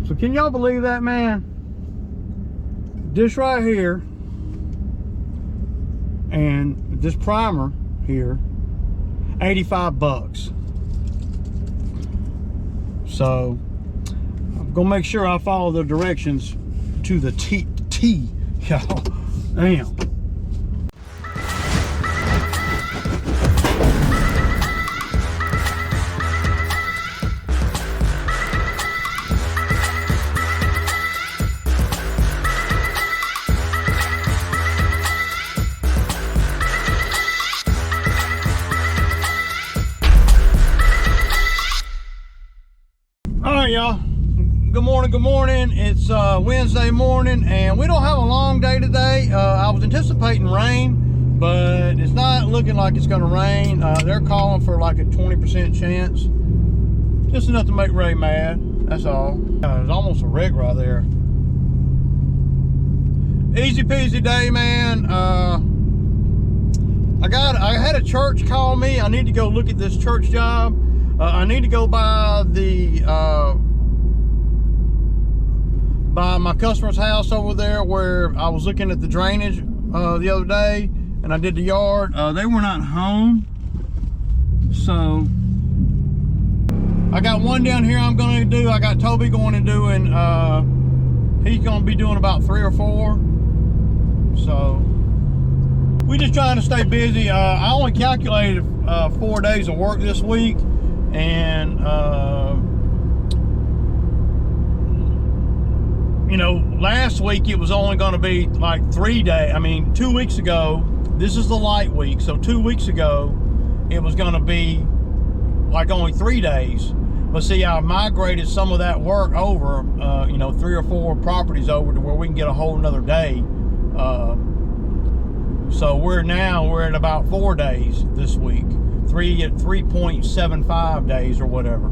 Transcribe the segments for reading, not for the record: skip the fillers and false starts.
So can y'all believe that, man? This right here and this primer here, 85 bucks. So I'm gonna make sure I follow the directions to the T, y'all. Damn. Y'all, good morning. It's Wednesday morning and we don't have a long day today. I was anticipating rain, but it's not looking like it's gonna rain. They're calling for like a 20% chance, just enough to make Ray mad, that's all. There's almost a wreck right there. Easy peasy day, man. I had a church call me. I need to go look at this church job. I need to go by the by my customer's house over there where I was looking at the drainage the other day, and I did the yard. They were not home, so I got one down here I'm going to do. I got Toby going and doing. He's going to be doing about 3 or 4. So we just trying to stay busy. I only calculated 4 days of work this week. And you know, last week it was only going to be like 3 days. I mean, 2 weeks ago, this is the light week, so 2 weeks ago it was going to be like only 3 days. But see, I migrated some of that work over, you know, 3 or 4 properties over to where we can get a whole another day. So we're at about 4 days this week. 3.75 days or whatever.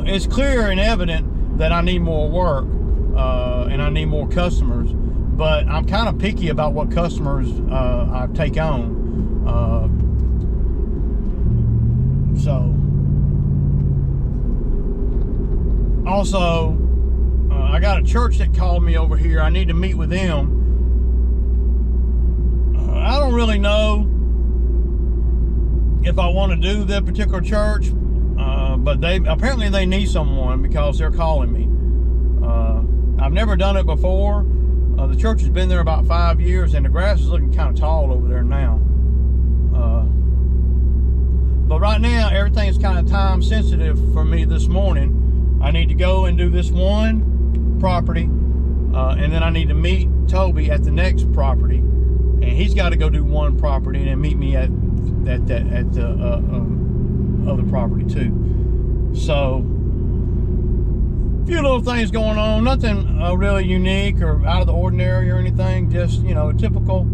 It's clear and evident that I need more work and I need more customers, but I'm kind of picky about what customers I take on. So also I got a church that called me over here. I need to meet with them. I don't really know if I want to do that particular church, but apparently they need someone because they're calling me. I've never done it before. The church has been there about 5 years, and the grass is looking kind of tall over there now. But right now, everything's kind of time sensitive for me this morning. I need to go and do this one property, and then I need to meet Toby at the next property, and he's got to go do one property and then meet me at the other property too. So a few little things going on, nothing really unique or out of the ordinary or anything, just, you know, a typical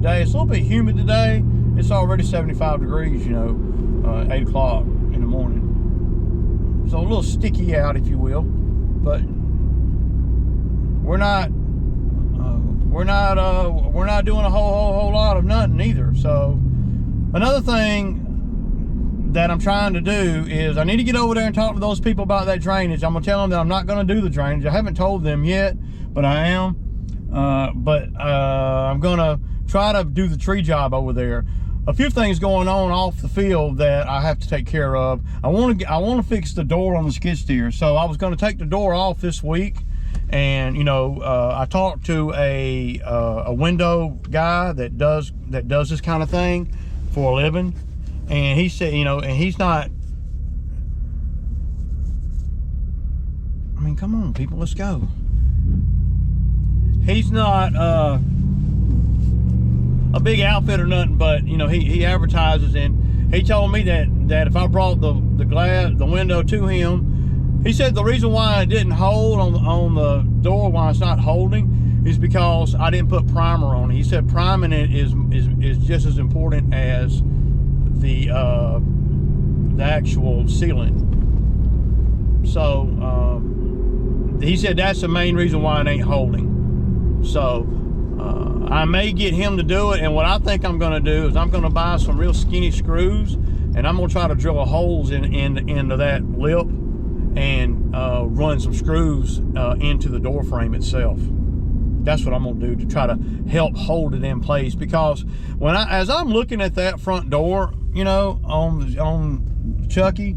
day. It's a little bit humid today. It's already 75 degrees, you know, 8 o'clock in the morning, so a little sticky out, if you will, but we're not doing a whole lot of nothing either. So another thing that I'm trying to do is I need to get over there and talk to those people about that drainage. I'm gonna tell them that I'm not gonna do the drainage. I haven't told them yet, but I am. I'm gonna try to do the tree job over there. A few things going on off the field that I have to take care of. I want to fix the door on the skid steer. So I was gonna take the door off this week. And you know, I talked to a window guy that does this kind of thing for a living, and he said, you know, and he's not. I mean, come on, people, let's go. He's not a big outfit or nothing, but you know, he advertises, and he told me that if I brought the window to him. He said the reason why it didn't hold on the door, why it's not holding, is because I didn't put primer on it. He said priming it is just as important as the actual sealant. So he said that's the main reason why it ain't holding. So I may get him to do it, and what I think I'm going to do is I'm going to buy some real skinny screws, and I'm going to try to drill holes into that lip and run some screws into the door frame itself. That's what I'm gonna do to try to help hold it in place, because as I'm looking at that front door, you know, on Chucky,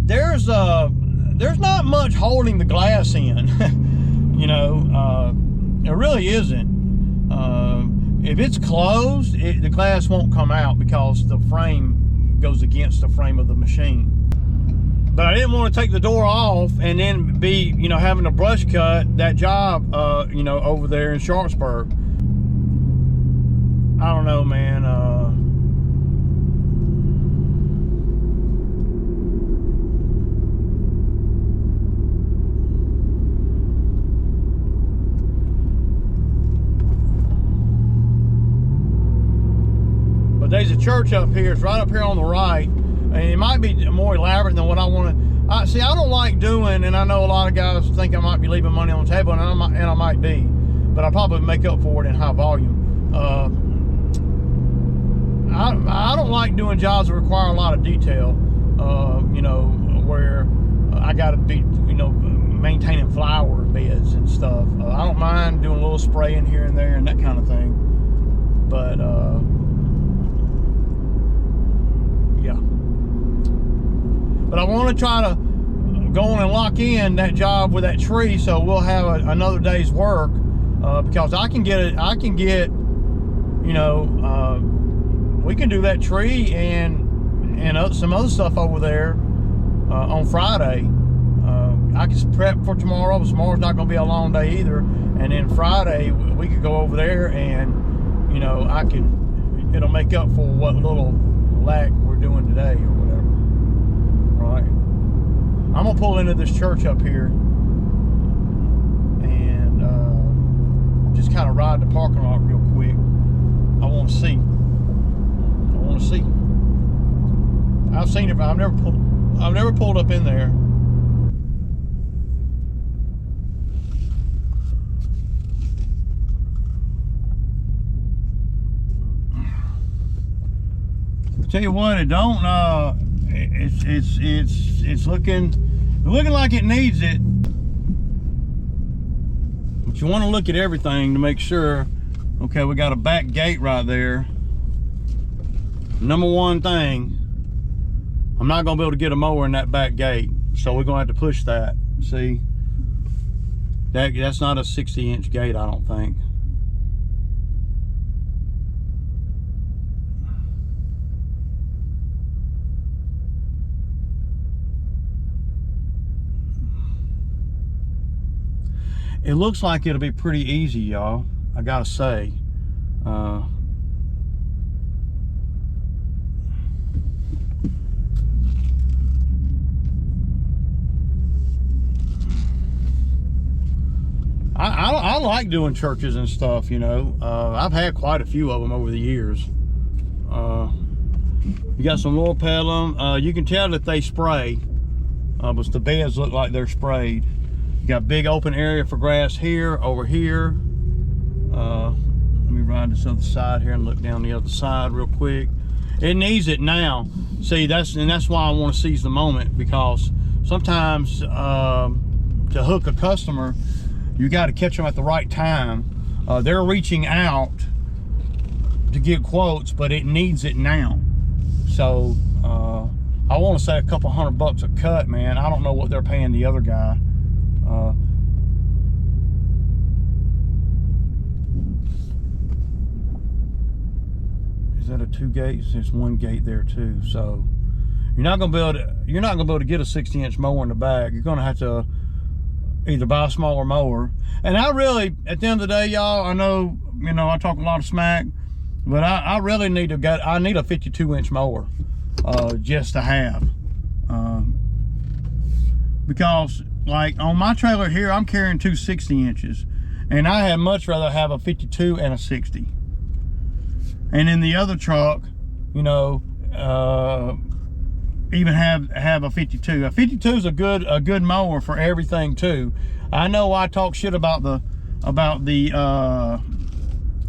there's not much holding the glass in. You know, it really isn't. If it's closed, the glass won't come out because the frame goes against the frame of the machine. But I didn't want to take the door off and then be, you know, having to brush cut that job, you know, over there in Sharpsburg. I don't know, man. But there's a church up here. It's right up here on the right. And it might be more elaborate than what I want to. See, I don't like doing, and I know a lot of guys think I might be leaving money on the table, and I might be, but I'll probably make up for it in high volume. I don't like doing jobs that require a lot of detail, you know, where I got to be, you know, maintaining flower beds and stuff. I don't mind doing a little spraying here and there and that kind of thing, but yeah. But I want to try to go on and lock in that job with that tree, so we'll have another day's work, because I can get, you know, we can do that tree and some other stuff over there on Friday. I can prep for tomorrow. Tomorrow's not going to be a long day either, and then Friday we could go over there and, you know, it'll make up for what little lack we're doing today or whatever. Right. I'm gonna pull into this church up here and just kind of ride the parking lot real quick. I want to see. I've seen it, but I've never pulled up in there. Tell you what, it don't. It's looking like it needs it. But you want to look at everything to make sure. Okay, we got a back gate right there. Number one thing, I'm not gonna be able to get a mower in that back gate, so we're gonna have to push that. See, that's not a 60-inch gate, I don't think. It looks like it'll be pretty easy, y'all. I gotta say. I like doing churches and stuff, you know. I've had quite a few of them over the years. You got some Lord Petalum. You can tell that they spray, but the beds look like they're sprayed. You got big open area for grass here, over here. Let me ride this other side here and look down the other side real quick. It needs it now. See, that's why I want to seize the moment, because sometimes to hook a customer, you got to catch them at the right time. They're reaching out to get quotes, but it needs it now. So I want to say a couple $100 a cut, man. I don't know what they're paying the other guy. Is that a 2 gates? There's 1 gate there too. So you're not gonna be able to get a 60-inch mower in the back. You're gonna have to either buy a smaller mower. And I really, at the end of the day, y'all, I know, you know, I talk a lot of smack, but I really need a 52-inch mower just to have, because like on my trailer here, I'm carrying 2 60 inches, and I had much rather have a 52 and a 60. And in the other truck, you know, even have a 52. A 52 is a good mower for everything too. I know I talk shit about the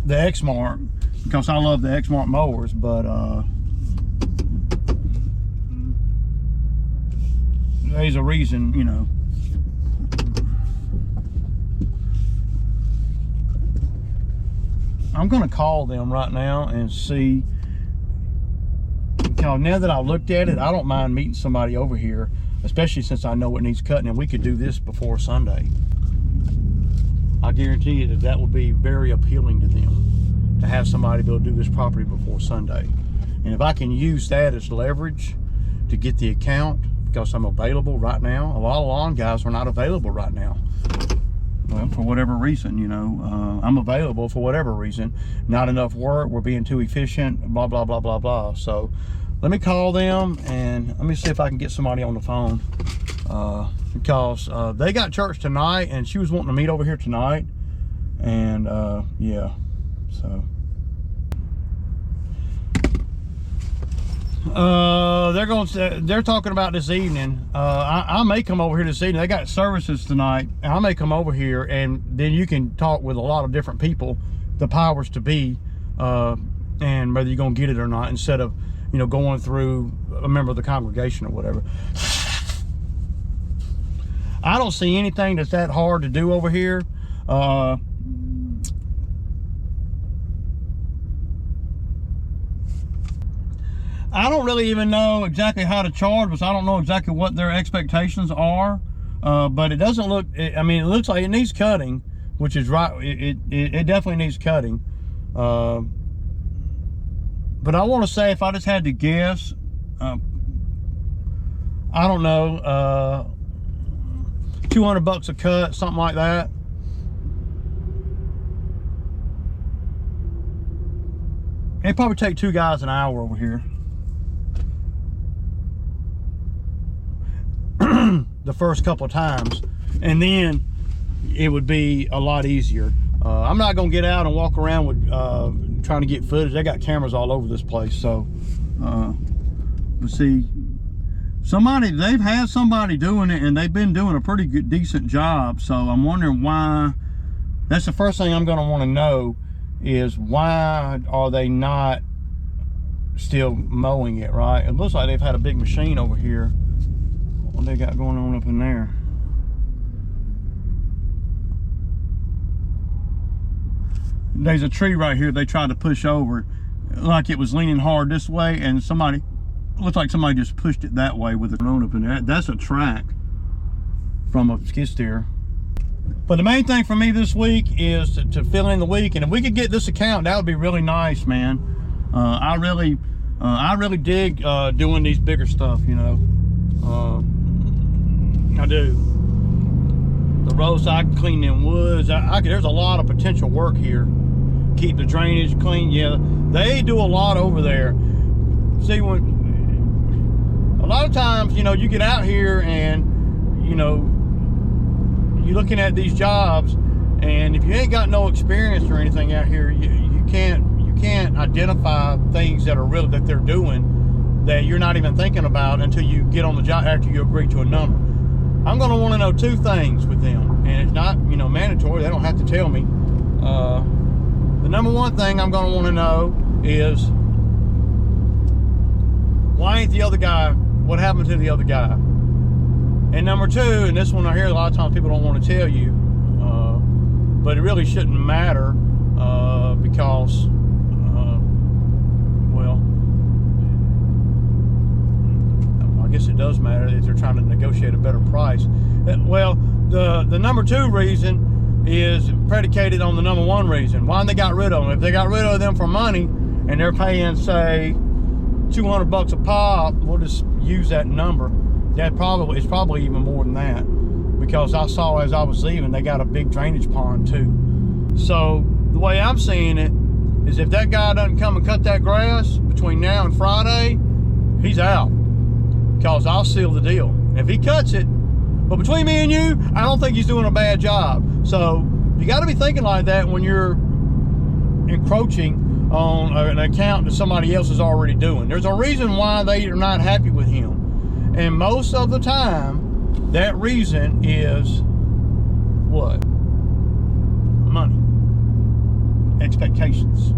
Exmark, because I love the Exmark mowers, but there's a reason, you know. I'm gonna call them right now and see, because now that I've looked at it, I don't mind meeting somebody over here, especially since I know it needs cutting, and we could do this before Sunday. I guarantee you that that would be very appealing to them, to have somebody be able to do this property before Sunday. And if I can use that as leverage to get the account, because I'm available right now. A lot of lawn guys are not available right now. Well, for whatever reason, you know, I'm available for whatever reason. Not enough work, we're being too efficient, blah, blah, blah, blah, blah. So let me call them and let me see if I can get somebody on the phone. Because they got church tonight and she was wanting to meet over here tonight. And yeah, so. They're talking about this evening. I may come over here this evening. They got services tonight. I may come over here and then you can talk with a lot of different people, the powers to be, and whether you're gonna get it or not, instead of, you know, going through a member of the congregation or whatever. I don't see anything that's that hard to do over here. I don't really even know exactly how to charge, because I don't know exactly what their expectations are. But it doesn't look, I mean, it looks like it needs cutting, which is right. It definitely needs cutting. But I want to say, if I just had to guess, I don't know, 200 bucks a cut, something like that. It'd probably take 2 guys an hour over here. The first couple of times, and then it would be a lot easier. I'm not gonna get out and walk around with trying to get footage. They got cameras all over this place, so let's see. They've had somebody doing it, and they've been doing a pretty good, decent job. So I'm wondering why. That's the first thing I'm gonna want to know, is why are they not still mowing it, right? It looks like they've had a big machine over here. What they got going on up in there? There's a tree right here they tried to push over, like it was leaning hard this way, and somebody, looks like somebody just pushed it that way with the drone up in there. That's a track from a skid steer. But the main thing for me this week is to fill in the week, and if we could get this account, that would be really nice, man. I really dig doing these bigger stuff, you know. I do. The roadside, clean them woods. There's a lot of potential work here. Keep the drainage clean. Yeah, they do a lot over there. See, a lot of times, you know, you get out here and, you know, you're looking at these jobs, and if you ain't got no experience or anything out here, you can't identify things that they're doing that you're not even thinking about until you get on the job after you agree to a number. I'm going to want to know 2 things with them, and it's not, you know, mandatory. They don't have to tell me. The number 1 thing I'm going to want to know is, why ain't the other guy, what happened to the other guy? And number 2, and this one I hear a lot of times people don't want to tell you, but it really shouldn't matter, because, well, I guess it does matter if they're trying to negotiate a better price. Well, the number 2 reason is predicated on the number 1 reason. Why they got rid of them? If they got rid of them for money and they're paying, say, 200 bucks a pop, we'll just use that number. It's probably even more than that, because I saw as I was leaving they got a big drainage pond too. So the way I'm seeing it is, if that guy doesn't come and cut that grass between now and Friday, he's out, because I'll seal the deal if he cuts it. But between me and you, I don't think he's doing a bad job. So you got to be thinking like that when you're encroaching on an account that somebody else is already doing. There's a reason why they are not happy with him. And most of the time, that reason is what? Money. Expectations.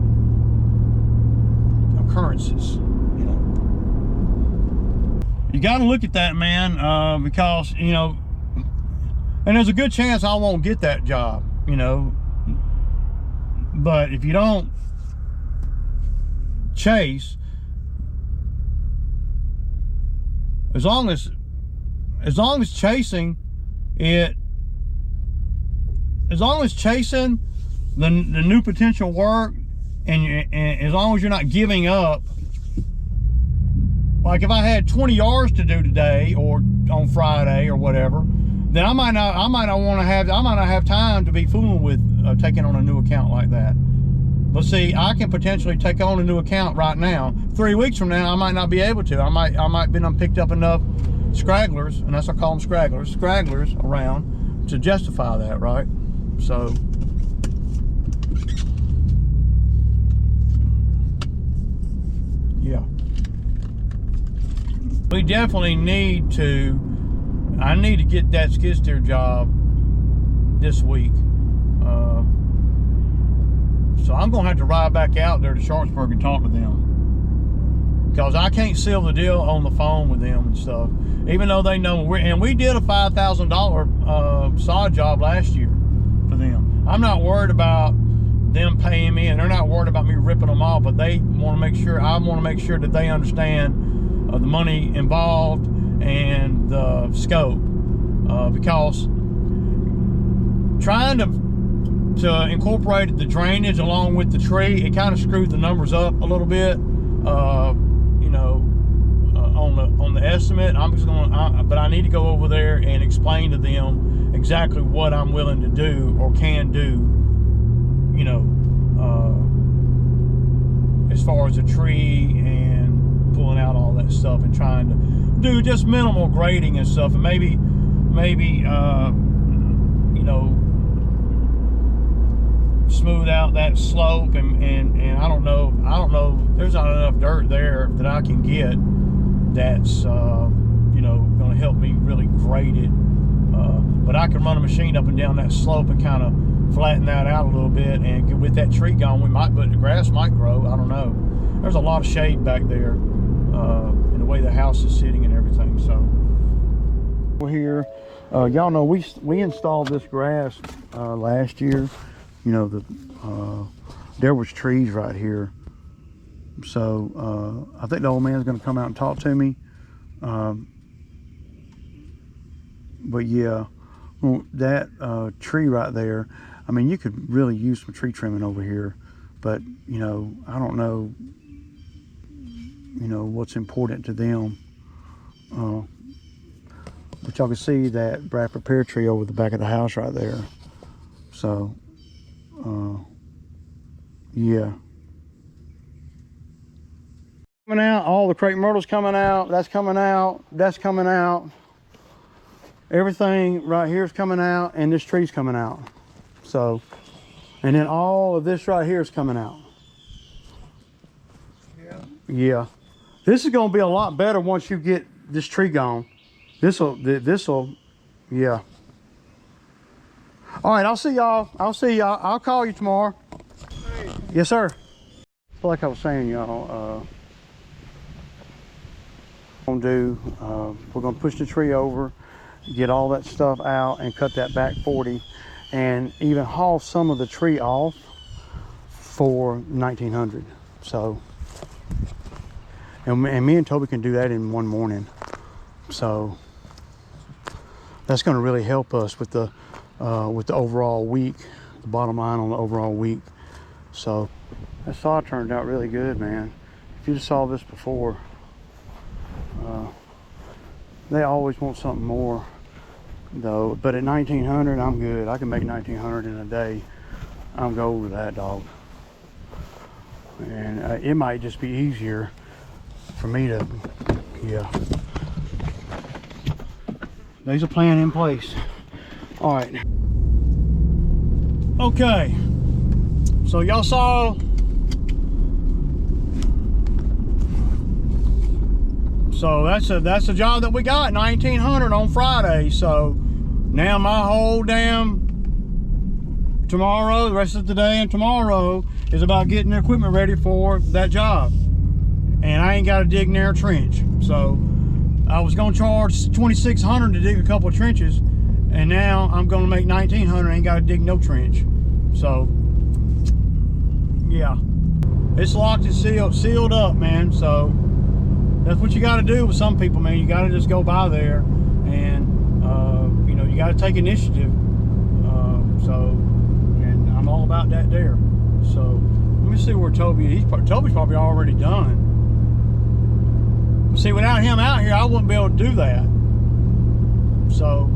Occurrences, you know. you got to look at that, man, because, you know, and there's a good chance I won't get that job, you know. But if you don't chase, as long as chasing it, as long as chasing the new potential work, and as long as you're not giving up. Like if I had 20 yards to do today or on Friday or whatever, then I might not have time to be fooling with taking on a new account like that. But see, I can potentially take on a new account right now. 3 weeks from now, I might not be able to. I might be picked up enough scragglers, and that's what I call them, scragglers around to justify that, right? So yeah, we definitely need to. I need to get that skid steer job this week. So I'm gonna have to ride back out there to Sharpsburg and talk to them, because I can't seal the deal on the phone with them and stuff. Even though they know we did a $5,000 sod job last year for them. I'm not worried about them paying me, and they're not worried about me ripping them off. But they want to make sure. I want to make sure that they understand the money involved and the scope, because trying to incorporate the drainage along with the tree, it kind of screwed the numbers up a little bit, you know, on the estimate. But I need to go over there and explain to them exactly what I'm willing to do or can do, you know, as far as the tree and pulling out all that stuff and trying to do just minimal grading and stuff, and maybe you know, smooth out that slope, and I don't know, there's not enough dirt there that I can get that's you know, going to help me really grade it, but I can run a machine up and down that slope and kind of flatten that out a little bit, and with that tree gone, the grass might grow. I don't know. There's a lot of shade back there, in the way the house is sitting and everything. So we're here. Y'all know we installed this grass last year. You know, there was trees right here. So I think the old man's going to come out and talk to me. But yeah, well, that tree right there, I mean, you could really use some tree trimming over here. But, you know, I don't know, you know, what's important to them. But y'all can see that Bradford pear tree over the back of the house right there. So, yeah. Coming out, all the crepe myrtle's coming out, that's coming out, that's coming out. Everything right here is coming out, and this tree's coming out. So, and then all of this right here is coming out. Yeah. This is going to be a lot better once you get this tree gone. This'll, yeah. All right, I'll see y'all. I'll call you tomorrow. Hey. Yes, sir. Like I was saying, y'all, we're gonna push the tree over, get all that stuff out, and cut that back 40, and even haul some of the tree off for 1900. So, and me and Toby can do that in one morning. So that's going to really help us with the overall week, the bottom line on the overall week. So that saw turned out really good, man. If you saw this before, they always want something more though. But at 1900, I'm good. I can make 1900 in a day. I'm gold with that, dog. And it might just be easier for me to, yeah. There's a plan in place. All right. Okay. So y'all saw. So that's a job that we got, 1900 on Friday. So now my whole damn tomorrow, the rest of the day and tomorrow is about getting the equipment ready for that job. And I ain't got to dig near a trench. So I was gonna charge $2,600 to dig a couple of trenches, and now I'm gonna make $1,900. Ain't gotta dig no trench. So yeah, it's locked and sealed up, man. So that's what you got to do with some people, man. You got to just go by there, and you know, you got to take initiative. And I'm all about that there. So let me see where Toby's probably already done. See, without him out here, I wouldn't be able to do that. So,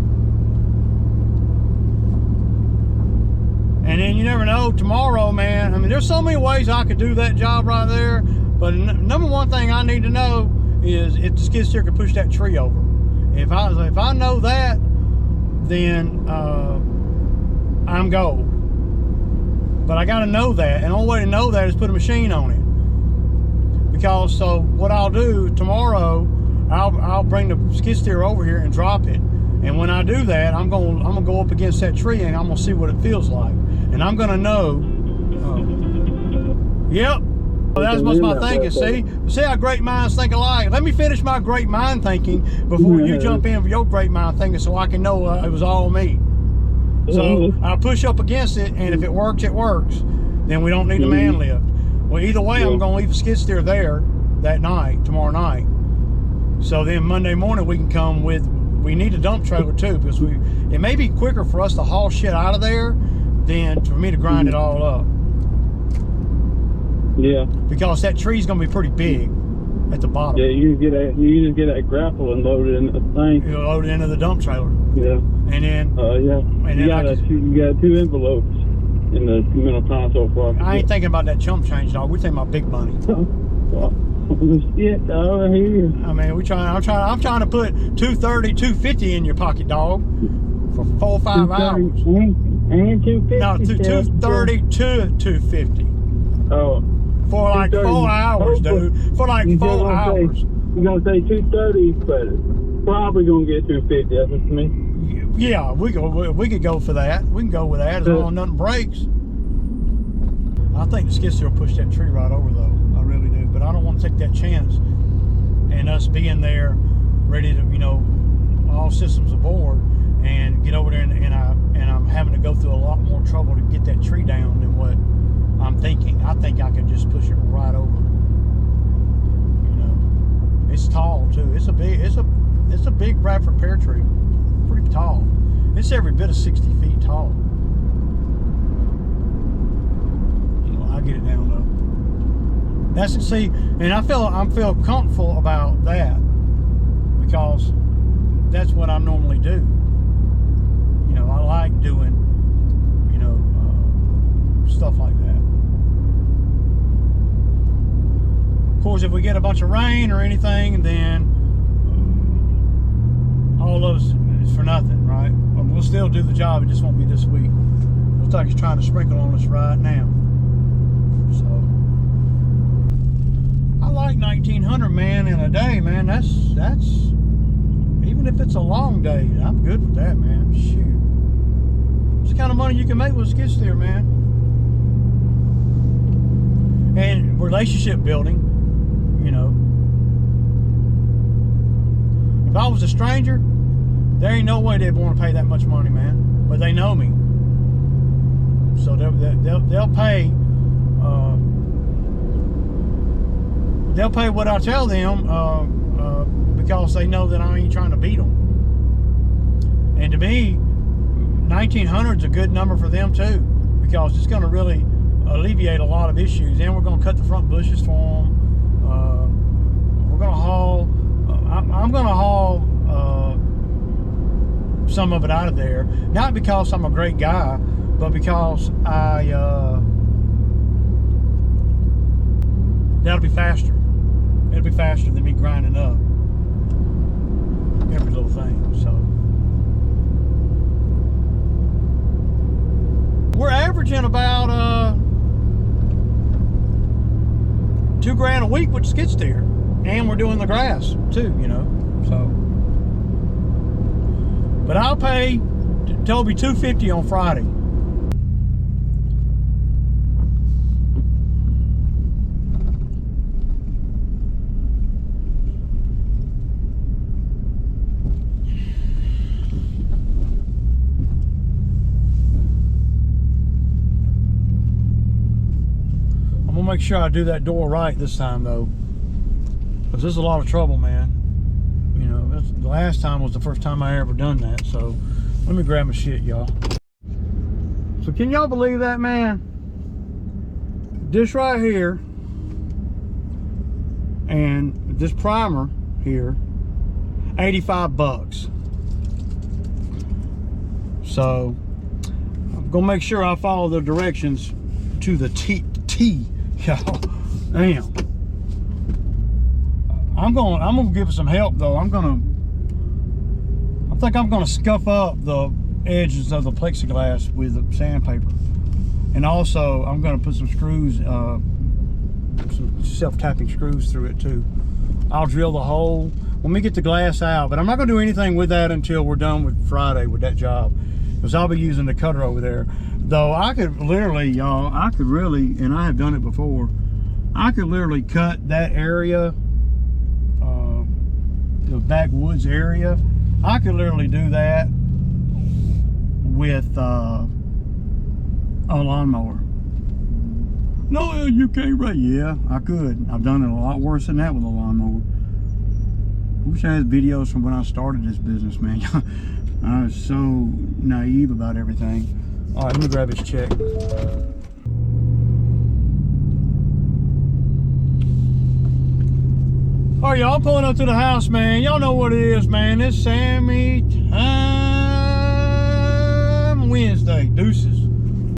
and then you never know, tomorrow, man. I mean, there's so many ways I could do that job right there. But number one thing I need to know is if the skid steer can push that tree over. If I know that, then I'm gold. But I got to know that, and the only way to know that is put a machine on it. Because so what I'll do tomorrow, I'll bring the skid steer over here and drop it. And when I do that, I'm gonna go up against that tree and I'm gonna see what it feels like. And I'm gonna know. Yep. Well, that's what's my thinking. See how great minds think alike. Let me finish my great mind thinking before you jump in for your great mind thinking, so I can know it was all me. So I'll push up against it, and if it works, it works. Then we don't need the man lift. Well, either way, I'm going to leave the skid steer there that night, tomorrow night. So then Monday morning we can come with. We need a dump trailer too, because it may be quicker for us to haul shit out of there than for me to grind it all up. Yeah. Because that tree's gonna be pretty big at the bottom. Yeah, you just get that grapple and load it in the thing. You load it into the dump trailer. Yeah. And then yeah. And you then got two envelopes in the middle console for. I ain't thinking about that chump change, dog. We're thinking about big money. Shit, I hear you. I mean, I'm trying to put $230, $250 in your pocket, dog, for 4 or 5 hours. And $250. No, $230 to $250. Oh. For like 4 hours, dude. For like 4 hours. You're gonna say $230, but probably gonna get $250. That's what you mean. Yeah, we could go for that. We can go with that as long as nothing breaks. I think the skid steer will push that tree right over, though. I really do. But I don't want to take that chance and us being there, ready to, you know, all systems aboard, and get over there and I'm having to go through a lot more trouble to get that tree down than what I'm thinking. I think I could just push it right over. You know, it's tall too. It's a big Bradford pear tree. Pretty tall. It's every bit of 60 feet tall. I'll get it down though. That's see, and I feel comfortable about that because that's what I normally do. You know, I like doing, you know, stuff like that. Of course, if we get a bunch of rain or anything, then all of us is for nothing, right? But we'll still do the job. It just won't be this week. Looks like it's trying to sprinkle on us right now. So I like 1,900, man, in a day, man. That's even if it's a long day, I'm good with that, man. Shoot, it's the kind of money you can make with a skid steer, man. And relationship building, you know. If I was a stranger, there ain't no way they'd want to pay that much money, man. But they know me, so they'll pay. They'll pay what I tell them because they know that I ain't trying to beat them. And to me, 1,900 is a good number for them too, because it's going to really alleviate a lot of issues. And we're going to cut the front bushes for them. We're going to haul. I'm going to haul some of it out of there, not because I'm a great guy, but because that'll be faster. It'll be faster than me grinding up every little thing. So we're averaging about $2,000 a week with skid steer, and we're doing the grass too, you know. So, but I'll pay Toby $250 on Friday. gonna make sure I do that door right this time though, because this is a lot of trouble, man. You know, the last time was the first time I ever done that. So let me grab my shit, y'all. So can y'all believe that, man? This right here and this primer here, 85 bucks. So I'm gonna make sure I follow the directions to the T, y'all. Damn. I'm gonna give it some help though. I think I'm gonna scuff up the edges of the plexiglass with the sandpaper, and also I'm gonna put some screws, some self-tapping screws through it too. I'll drill the hole when we get the glass out, but I'm not gonna do anything with that until we're done with Friday with that job, because I'll be using the cutter over there. Though I could literally, y'all, I could really, and I have done it before, I could literally cut that area, the backwoods area. I could literally do that with a lawnmower. No, you can't, right? Yeah, I could. I've done it a lot worse than that with a lawnmower. I wish I had videos from when I started this business, man. I was so naive about everything. All right, let me grab his check. All right, y'all, pulling up to the house, man. Y'all know what it is, man. It's Sammy time Wednesday. Deuces.